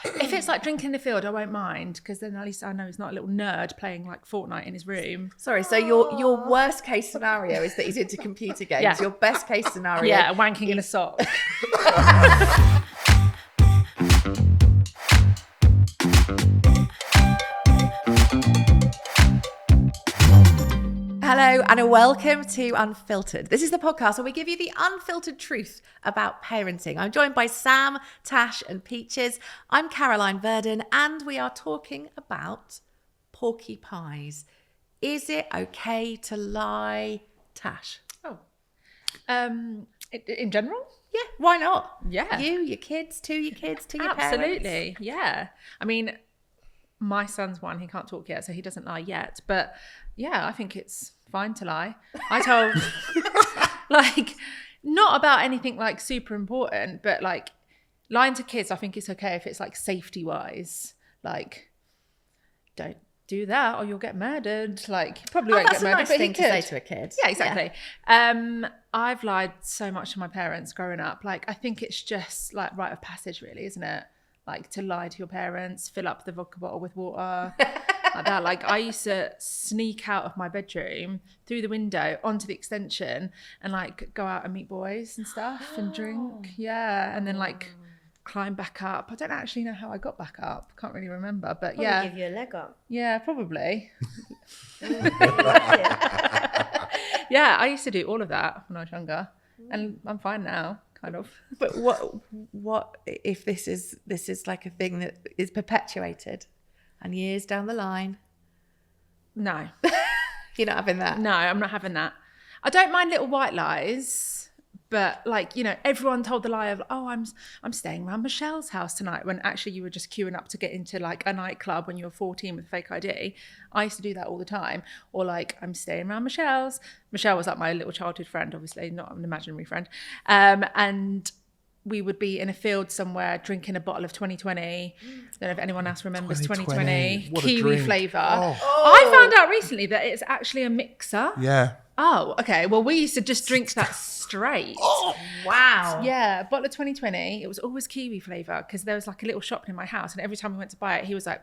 If it's like drinking in the field, I won't mind, because then at least I know he's not a little nerd playing like Fortnite in his room. Sorry, so your worst case scenario is that he's into computer games. Yeah. Your best case scenario, Yeah, wanking in a sock. Hello and welcome to Unfiltered. This is the podcast where we give you the unfiltered truth about parenting. I'm joined by Sam, Tash and Peaches. I'm Caroline Verdon and we are talking about porcupines. Is it okay to lie, Tash? In general? Yeah, why not? Yeah. You, your kids, to your parents. Absolutely, yeah. I mean, my son's one, he can't talk yet, so he doesn't lie yet. But yeah, I think it's fine to lie. I told, like, not about anything like super important, but like lying to kids, I think it's okay if it's like safety wise. Like, don't do that or you'll get murdered. Like, you probably won't get murdered. That's a nice thing to say to a kid. Yeah, exactly. Yeah. I've lied so much to my parents growing up. Like, I think it's just like rite of passage, really, isn't it? Like, to lie to your parents, fill up the vodka bottle with water, like that. Like, I used to sneak out of my bedroom through the window onto the extension and like go out and meet boys and stuff and drink. Yeah, and then like climb back up. I don't actually know how I got back up. Can't really remember, but probably yeah. Give you a leg up. Yeah, probably. Yeah, I used to do all of that when I was younger, and I'm fine now, kind of. But what if this is like a thing that is perpetuated and years down the line? No. You're not having that? No, I'm not having that. I don't mind little white lies, but like, you know, everyone told the lie of, oh, I'm staying around Michelle's house tonight, when actually you were just queuing up to get into like a nightclub when you were 14 with a fake ID. I used to do that all the time. Or like, I'm staying around Michelle's. Michelle was like my little childhood friend, obviously, not an imaginary friend. And we would be in a field somewhere drinking a bottle of 2020. I don't know if anyone else remembers 2020 kiwi flavour. I found out recently that it's actually a mixer. Yeah. Oh, okay. Well, we used to just drink that straight. Oh, wow. Yeah, a bottle of 2020. It was always kiwi flavour because there was like a little shop in my house, and every time we went to buy it, he was like,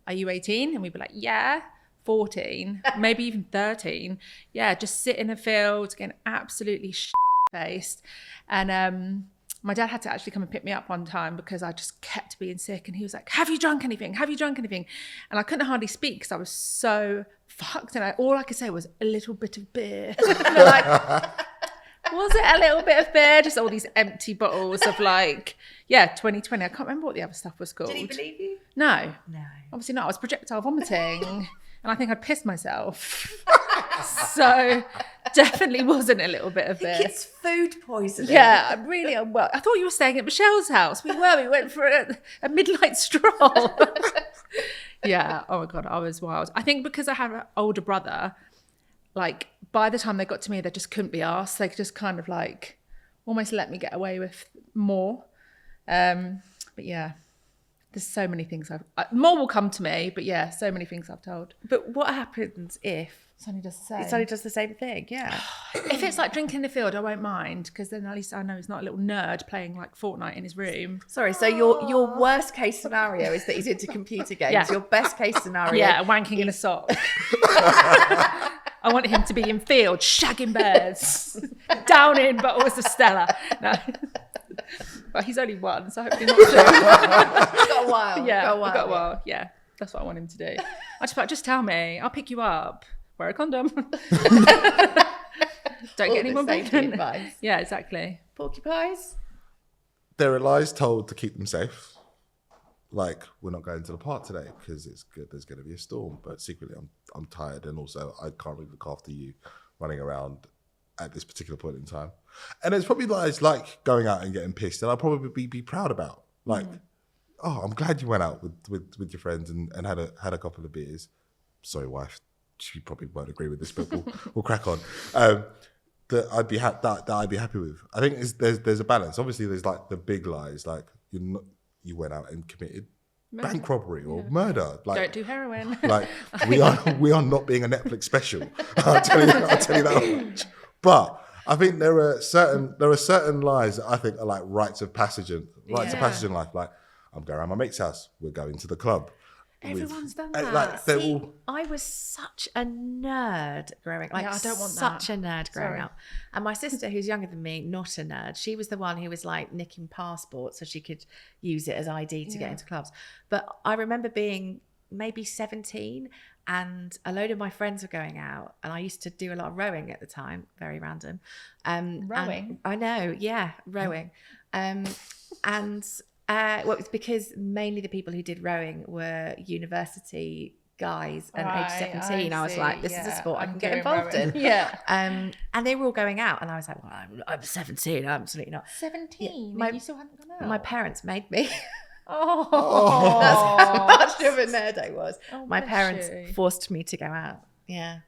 are you 18? And we'd be like, yeah. 14, maybe even 13. Yeah, just sit in a field, getting absolutely shit-faced. And my dad had to actually come and pick me up one time because I just kept being sick. And he was like, have you drunk anything? Have you drunk anything? And I couldn't hardly speak because I was so fucked. And all I could say was a little bit of beer. Like, was it a little bit of beer? Just all these empty bottles of like, yeah, 2020. I can't remember what the other stuff was called. Did he believe you? No. No. Obviously not. I was projectile vomiting. And I think I'd pissed myself. So definitely wasn't a little bit of beer. It's food poisoning. Yeah, I'm really unwell. I thought you were staying at Michelle's house. We went for a midnight stroll. Yeah, oh my God, I was wild. I think because I have an older brother, like by the time they got to me, they just couldn't be asked. They could just kind of like almost let me get away with more. But yeah. There's so many things more will come to me, but yeah, so many things I've told. But what happens if Sonny does the same? Sonny does the same thing, yeah. If it's like drinking in the field, I won't mind, because then at least I know he's not a little nerd playing like Fortnite in his room. Sorry, so your worst case scenario is that he's into computer games. Yeah. Your best case scenario, yeah, wanking in a sock. I want him to be in field, shagging bears, downing bottles of Stella. No. But he's only one, so hopefully not two. He's got a while. Yeah, I've got a while. Yeah, that's what I want him to do. I just tell me, I'll pick you up. Wear a condom. Don't get anyone pregnant. Yeah, exactly. Porcupines? There are lies told to keep them safe. Like, we're not going to the park today because it's good. There's going to be a storm. But secretly, I'm tired, and also I can't really look after you running around at this particular point in time. And there's probably lies like going out and getting pissed, and I'll probably be proud about. Like, oh, I'm glad you went out with your friends and had a couple of beers. Sorry, wife. She probably won't agree with this, but we'll crack on. That I'd be happy with. I think there's a balance. Obviously, there's like the big lies, like you went out and committed bank robbery or murder. Like, don't do heroin. Like we are not being a Netflix special. I'll tell you that much. But I think there are certain lies that I think are like rites of passage in life. Like, I'm going around my mate's house. We're going to the club. Everyone's done that. Like, they're See, all... I was such a nerd growing up. Like, Yeah, I don't want such that. a nerd growing Sorry. up. And my sister, who's younger than me, not a nerd. She was the one who was like nicking passports so she could use it as ID to get into clubs. But I remember being maybe 17 and a load of my friends were going out, and I used to do a lot of rowing at the time, very random. Rowing? I know, yeah, rowing. Well, it was because mainly the people who did rowing were university guys, and age 17 I was like, this is a sport I can get involved in. Yeah. And they were all going out, and I was like, well, I'm 17, I'm absolutely not. 17? Yeah, You still hadn't gone out? My parents made me. Oh. That's how much of a nerd I was. Oh, My bless parents you. forced me to go out. Yeah.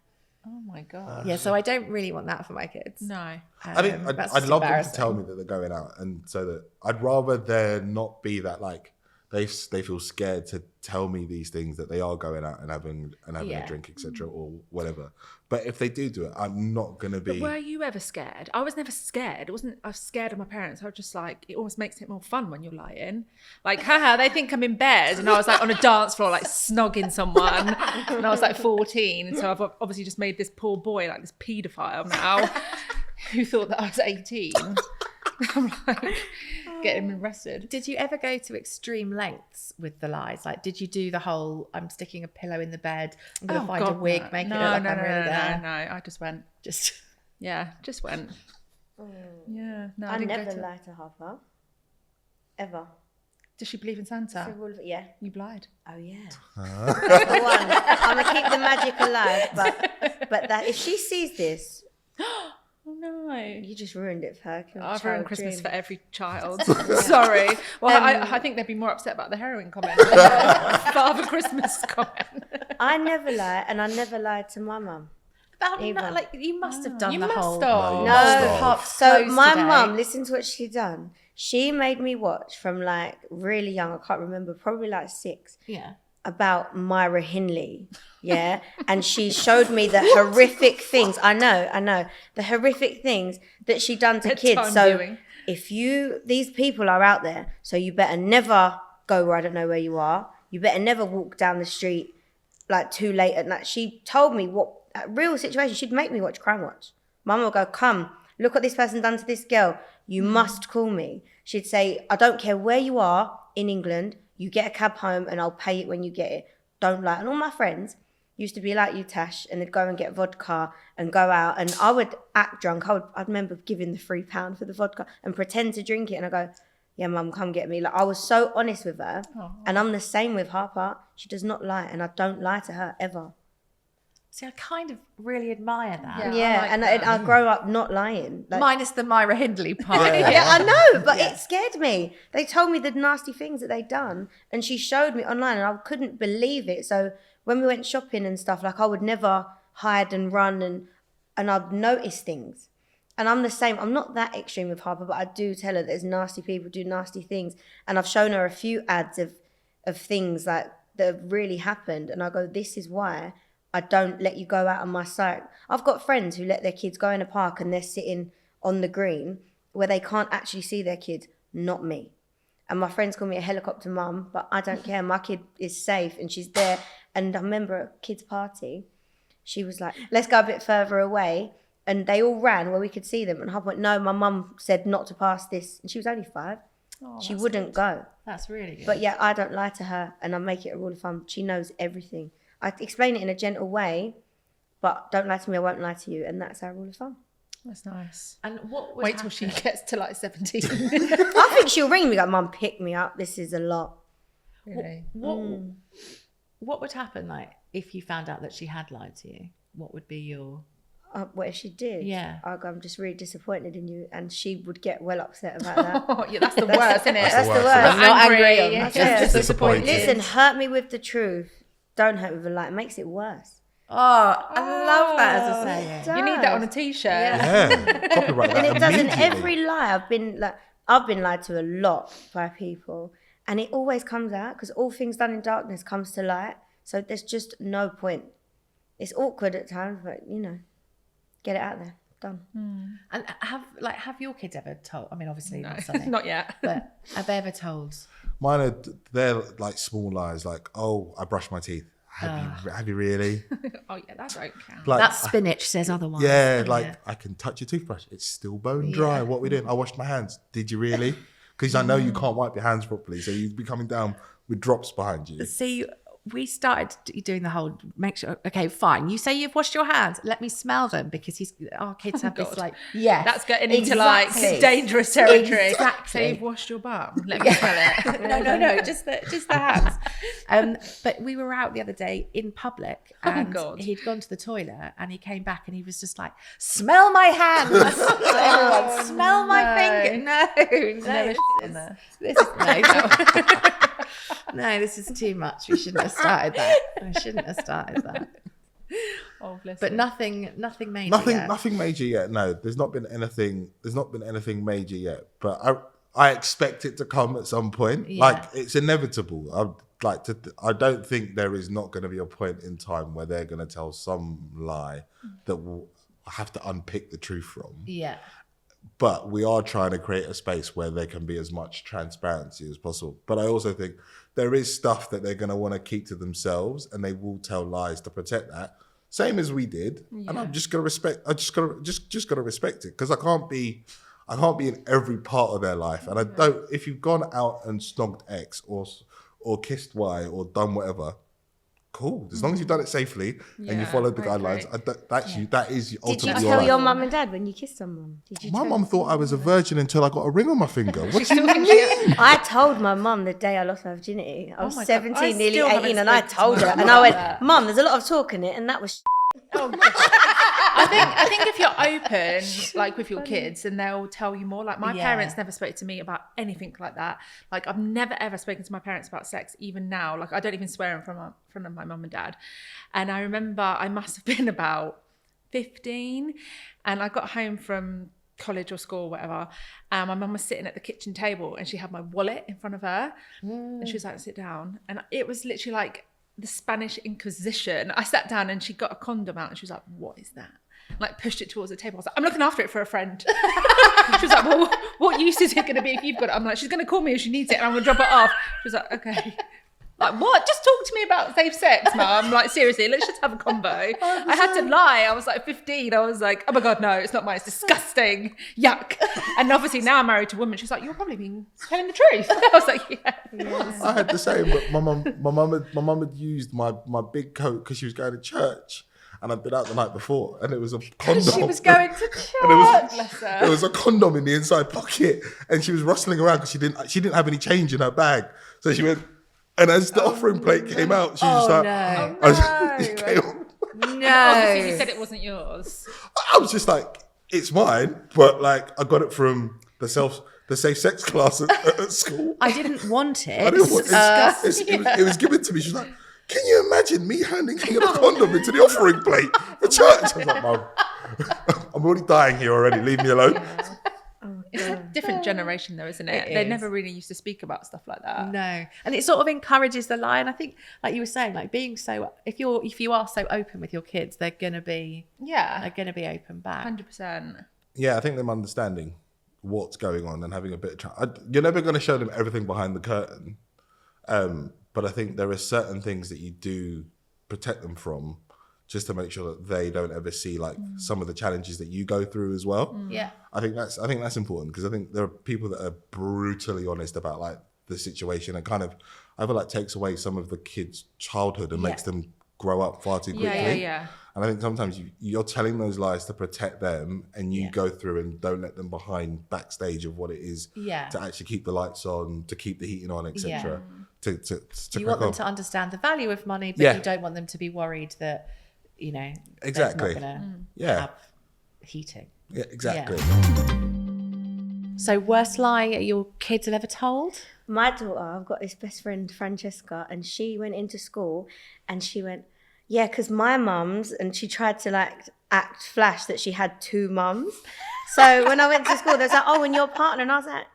Oh my God. Yeah, so I don't really want that for my kids. No. I mean, That's I'd just love them to embarrassing. tell me that they're going out, and so that I'd rather there not be that like they feel scared to tell me these things, that they are going out and having Yeah. a drink, etc., or whatever. But if they do it, I'm not gonna be. But were you ever scared? I was never scared. I was scared of my parents. I was just like, it almost makes it more fun when you're lying. Like, haha, they think I'm in bed. And I was like on a dance floor, like snogging someone. And I was like 14. And so I've obviously just made this poor boy like this paedophile now who thought that I was 18. I'm like, getting him arrested. Did you ever go to extreme lengths with the lies? Like, did you do the whole, I'm sticking a pillow in the bed, I'm going to find a wig, make it look like I'm really there? No, I just went. Just... Yeah, just went. Yeah, no, I I didn't never go to... lie to Harper. Ever. Does she believe in Santa? So we'll- yeah. You lied. Oh yeah. That's the one. I'm gonna keep the magic alive, but that if she sees this, Oh no. you just ruined it for her. I've ruined Christmas dream. for every child. Sorry. Well, I think they'd be more upset about the heroin comment than the Father Christmas comment. I never lie, and I never lied to my mum. But Even. like, you must have done You the must whole... have. No. Hot So toast my today. mum, listen to what she done. She made me watch from like really young. I can't remember, probably like 6. Yeah. About Myra Hindley, yeah, and she showed me the horrific things. I know, the horrific things that she done to kids. Bedtime So viewing. if these people are out there, so you better never go where I don't know where you are. You better never walk down the street like too late at night. She told me what a real situation. She'd make me watch Crime Watch. Mum would go, come, look what this person done to this girl. You must call me. She'd say, I don't care where you are in England. You get a cab home and I'll pay it when you get it. Don't lie. And all my friends used to be like you, Tash, and they'd go and get vodka and go out. And I would act drunk. I'd remember giving the £3 for the vodka and pretend to drink it. And I go, yeah, Mum, come get me. Like, I was so honest with her. And I'm the same with Harper. She does not lie. And I don't lie to her ever. See, I kind of really admire that. Yeah. Yeah. I like and that. I grow up not lying. Like, Minus the Myra Hindley part. yeah, I know, but it scared me. They told me the nasty things that they'd done, and she showed me online, and I couldn't believe it. So when we went shopping and stuff, like I would never hide and run, and I'd notice things. And I'm the same. I'm not that extreme with Harper, but I do tell her there's nasty people do nasty things, and I've shown her a few ads of things like that have really happened, and I go, this is why I don't let you go out on my sight. I've got friends who let their kids go in a park and they're sitting on the green where they can't actually see their kids, not me. And my friends call me a helicopter mum, but I don't care. My kid is safe and she's there. And I remember at a kid's party, she was like, let's go a bit further away. And they all ran where we could see them. And I went, no, my mum said not to pass this. And she was only 5. She wouldn't go. That's really good. But yeah, I don't lie to her and I make it a rule of thumb. She knows everything. I explain it in a gentle way, but don't lie to me, I won't lie to you. And that's our rule of thumb. That's nice. And what would Wait till she gets to like 17. I think she'll ring me like, Mum, pick me up. This is a lot. Really? What would happen, like, if you found out that she had lied to you? What would be your... What if she did? Yeah. I'd go, I'm just really disappointed in you. And she would get well upset about that. Oh, yeah, that's the worst, isn't it? That's the worst. I'm not angry. Angry, I'm just just disappointed. Listen, hurt me with the truth. Don't hurt me with a lie. It makes it worse. Oh, I love that as a saying. You need that on a t-shirt. Yeah, copyright that And it doesn't. immediately. Every lie I've been lied to a lot by people, and it always comes out because all things done in darkness comes to light. So there's just no point. It's awkward at times, but get it out there. done. And have your kids ever told? I mean, obviously No, not Sonny, not yet. but have they ever told? Mine they're like small lies, like, oh, I brushed my teeth. Have you really? Oh yeah, that don't count. Like, That spinach says otherwise. yeah, like I can touch your toothbrush. It's still bone dry. What are we doing? I washed my hands. Did you really? Because I know you can't wipe your hands properly, so you'd be coming down with drops behind you. See, we started doing the whole make sure. Okay, fine. You say you've washed your hands. Let me smell them, because our kids have this like, yes, That's getting into like dangerous territory. So you've washed your bum. Let me smell it. no, just the hands. But we were out the other day in public, and he'd gone to the toilet, and he came back, and he was just like, "Smell my hands, everyone, smell my finger." No, no, this is too much. We shouldn't have started that. Oh, bless But you. nothing major. Nothing major yet. No, there's not been anything major yet. But I expect it to come at some point. Yeah. Like, it's inevitable. I don't think there is not going to be a point in time where they're going to tell some lie that we'll have to unpick the truth from. Yeah. But we are trying to create a space where there can be as much transparency as possible. But I also think there is stuff that they're going to want to keep to themselves, and they will tell lies to protect that, same as we did. Yeah. And I'm just going to respect. I just got to respect it, because I can't be in every part of their life. And I don't. If you've gone out and snogged X or kissed Y or done whatever, cool. As long as you've done it safely and you followed the guidelines, that is ultimately. Did you tell your mum and dad when you kissed someone? My mum thought I was a virgin until I got a ring on my finger. What do you mean? I told my mum the day I lost my virginity. I was 17, nearly still 18, and I told her, and I went, "Mum, there's a lot of talk in it," and that was. Oh, I think if you're open, like with your kids, and they'll tell you more. Like my parents never spoke to me about anything like that. Like I've never ever spoken to my parents about sex. Even now, like I don't even swear in front of my mum and dad. And I remember I must have been about 15, and I got home from college or school or whatever, and my mum was sitting at the kitchen table, and she had my wallet in front of her, and she was like, "Sit down," and it was literally like the Spanish Inquisition. I sat down, and she got a condom out, and she was like, "What is that?" Like pushed it towards the table. I was like, "I'm looking after it for a friend." She was like, "Well, what use is it going to be if you've got it?" I'm like, "She's going to call me if she needs it, and I'm going to drop it off." She was like, "Okay." Like, what? Just talk to me about safe sex, Mum. Like, seriously, let's just have a combo. I had to lie. I was like 15. I was like, "Oh my God, no, it's not mine. It's disgusting. Yuck." And obviously now I'm married to a woman. She's like, "You're probably telling the truth." I was like, "Yeah." I had the same, but my mum had used my big coat because she was going to church. And I'd been out the night before, and it was a condom. She was going to church. And there was a condom in the inside pocket, and she was rustling around because she didn't have any change in her bag. So she went, and as the offering plate came out, she was just like, No. Obviously, you said it wasn't yours. I was just like, it's mine, but like I got it from the safe sex class at school. I didn't want it. I didn't want it. It was given to me. She was like, "Can you imagine me handing a condom into the offering plate for church?" I was like, "Mum, I'm already dying here already. Leave me alone." It's a different generation though, isn't it? They never really used to speak about stuff like that. No. And it sort of encourages the lie. And I think, like you were saying, like being so, if you are so open with your kids, they're going to be open back. 100%. Yeah, I think them understanding what's going on and having a bit of you're never going to show them everything behind the curtain. But I think there are certain things that you do protect them from, just to make sure that they don't ever see like some of the challenges that you go through as well. Yeah. I think that's important, because I think there are people that are brutally honest about like the situation, and kind of I feel like takes away some of the kids' childhood and makes them grow up far too quickly. Yeah. And I think sometimes you're telling those lies to protect them, and you go through and don't let them behind backstage of what it is to actually keep the lights on, to keep the heating on, etc. You want them to understand the value of money, but you don't want them to be worried that, you know, exactly not going to have heating. Yeah, exactly. Yeah. So worst lie your kids have ever told? My daughter, I've got this best friend, Francesca, and she went into school and she went, "Yeah, because my mum's," and she tried to like act flash that she had two mums. So when I went to school, they was like, "Oh, and your partner?" And I was like,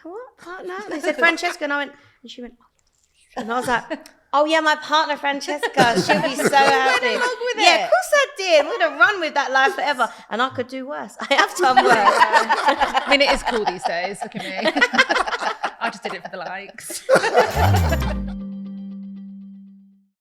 "What partner?" And they said Francesca, and I went, and she went, "Oh." And I was like, Oh yeah, my partner Francesca, she'll be so happy. along with Yeah, it. of course I did. We're gonna run with that life forever, and I could do worse. I have done worse. I mean, it is cool these days. Look at me. I just did it for the likes.